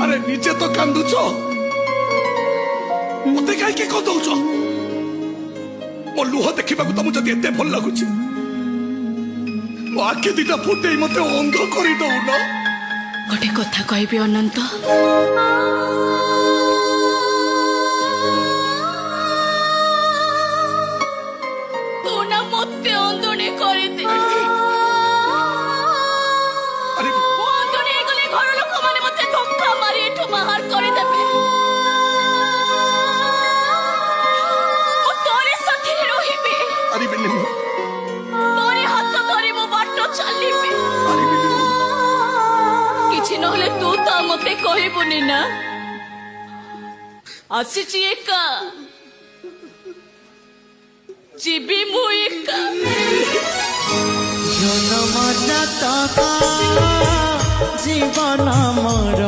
अरे निजे तो कांदुच मत कहीं कदौच मो लुह देखा तुमको जब एत भल लगुच मो आखि दीटा फुटे मत अंध कर दौन गोटे कथा कहबी अनंत तू ना मत अंधने कर दे अरे अंधने गले घर लोक माने मते धक्का मारी एठो बाहर कर देबे ओ तोरे साथी रहिबे अरे बिनी तोरे हाथ धरी मो बाटो चलीबे अरे बिनी किछि नहले तू तो मते कहबुनी ना आसीची एका जीबी मु एका जन्म जातक जीवन मोर